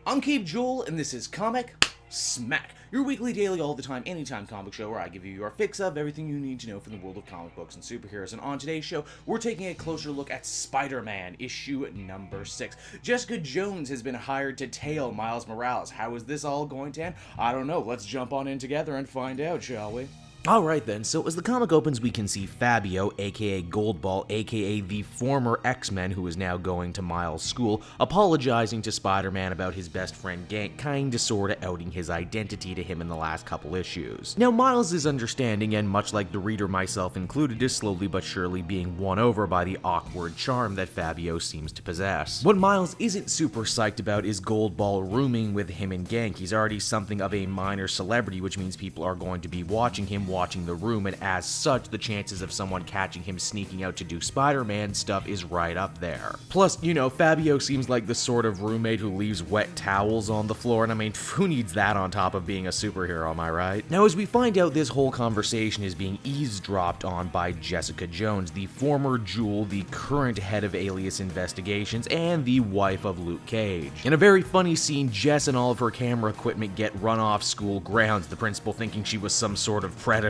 I'm Cape Joel, and this is Comic Smack, your weekly, daily, all the time, anytime comic show where I give you your fix of everything you need to know from the world of comic books and superheroes. And on today's show, we're taking a closer look at Spider-Man, issue number 6. Jessica Jones has been hired to tail Miles Morales. How is this all going to end? I don't know. Let's jump on in together and find out, shall we? Alright then, so as the comic opens, we can see Fabio, aka Goldball, aka the former X-Men who is now going to Miles' school, apologizing to Spider-Man about his best friend Gank kinda sorta outing his identity to him in the last couple issues. Now Miles is understanding, and much like the reader, myself included, is slowly but surely being won over by the awkward charm that Fabio seems to possess. What Miles isn't super psyched about is Goldball rooming with him and Gank. He's already something of a minor celebrity, which means people are going to be watching the room, and as such, the chances of someone catching him sneaking out to do Spider-Man stuff is right up there. Plus, you know, Fabio seems like the sort of roommate who leaves wet towels on the floor, and I mean, who needs that on top of being a superhero, am I right? Now, as we find out, this whole conversation is being eavesdropped on by Jessica Jones, the former Jewel, the current head of Alias Investigations, and the wife of Luke Cage. In a very funny scene, Jess and all of her camera equipment get run off school grounds, the principal thinking she was some sort of predator.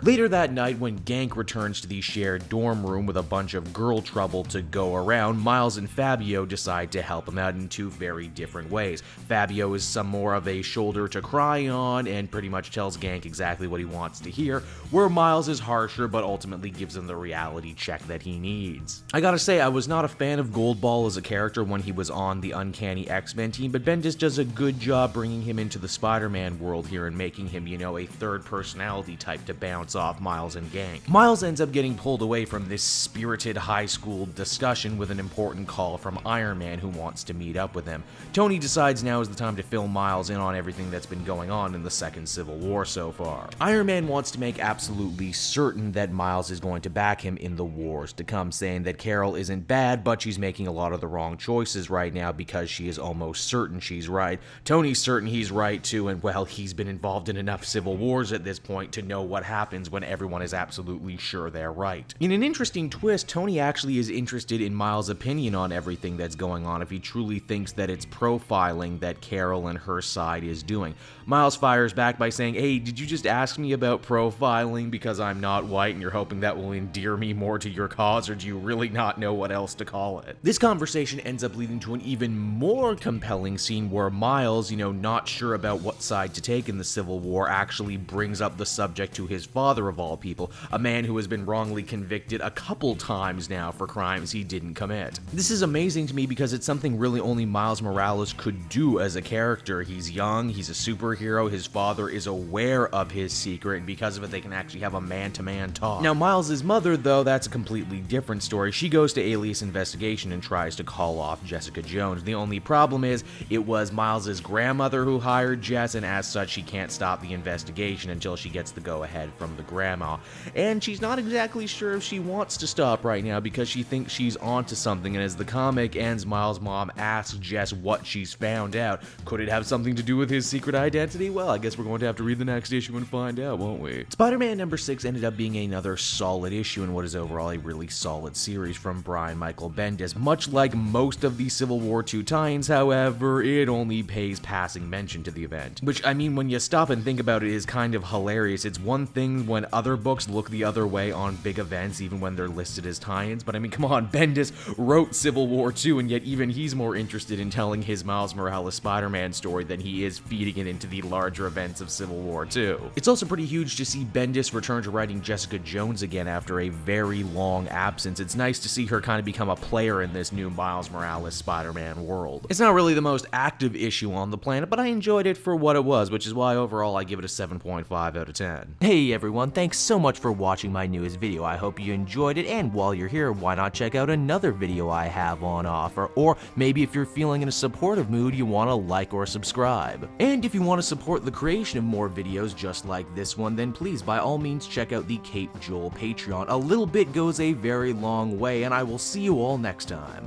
Later that night, when Gank returns to the shared dorm room with a bunch of girl trouble to go around, Miles and Fabio decide to help him out in two very different ways. Fabio is some more of a shoulder to cry on and pretty much tells Gank exactly what he wants to hear, where Miles is harsher but ultimately gives him the reality check that he needs. I gotta say, I was not a fan of Goldball as a character when he was on the Uncanny X-Men team, but Bendis does a good job bringing him into the Spider-Man world here and making him, you know, a third personality type to bounce off Miles and Gank. Miles ends up getting pulled away from this spirited high school discussion with an important call from Iron Man, who wants to meet up with him. Tony decides now is the time to fill Miles in on everything that's been going on in the second Civil War so far. Iron Man wants to make absolutely certain that Miles is going to back him in the wars to come, saying that Carol isn't bad, but she's making a lot of the wrong choices right now because she is almost certain she's right. Tony's certain he's right too, and well, he's been involved in enough civil wars at this point to know what happens when everyone is absolutely sure they're right. In an interesting twist, Tony actually is interested in Miles' opinion on everything that's going on if he truly thinks that it's profiling that Carol and her side is doing. Miles fires back by saying, "Hey, did you just ask me about profiling because I'm not white and you're hoping that will endear me more to your cause, or do you really not know what else to call it?" This conversation ends up leading to an even more compelling scene where Miles, you know, not sure about what side to take in the Civil War, actually brings up the subject to his father of all people, a man who has been wrongly convicted a couple times now for crimes he didn't commit. This is amazing to me because it's something really only Miles Morales could do as a character. He's young, he's a superhero, his father is aware of his secret, and because of it they can actually have a man-to-man talk. Now Miles' mother, though, that's a completely different story. She goes to Alias Investigation and tries to call off Jessica Jones. The only problem is it was Miles' grandmother who hired Jess, and as such she can't stop the investigation until she gets the go-ahead from the grandma. And she's not exactly sure if she wants to stop right now because she thinks she's onto something, and as the comic ends, Miles' mom asks Jess what she's found out. Could it have something to do with his secret identity? Well, I guess we're going to have to read the next issue and find out, won't we? Spider-Man number 6 ended up being another solid issue in what is overall a really solid series from Brian Michael Bendis. Much like most of the Civil War II tie-ins, however, it only pays passing mention to the event. Which, I mean, when you stop and think about it, is kind of hilarious. It's one thing when other books look the other way on big events, even when they're listed as tie-ins, but I mean, come on, Bendis wrote Civil War II, and yet even he's more interested in telling his Miles Morales Spider-Man story than he is feeding it into the larger events of Civil War II. It's also pretty huge to see Bendis return to writing Jessica Jones again after a very long absence. It's nice to see her kind of become a player in this new Miles Morales Spider-Man world. It's not really the most active issue on the planet, but I enjoyed it for what it was, which is why overall I give it a 7.5 out of 10. Hey everyone, thanks so much for watching my newest video. I hope you enjoyed it, and while you're here, why not check out another video I have on offer, or maybe if you're feeling in a supportive mood, you want to like or subscribe. And if you want to support the creation of more videos just like this one, then please by all means check out the Cape Joel Patreon. A little bit goes a very long way, and I will see you all next time.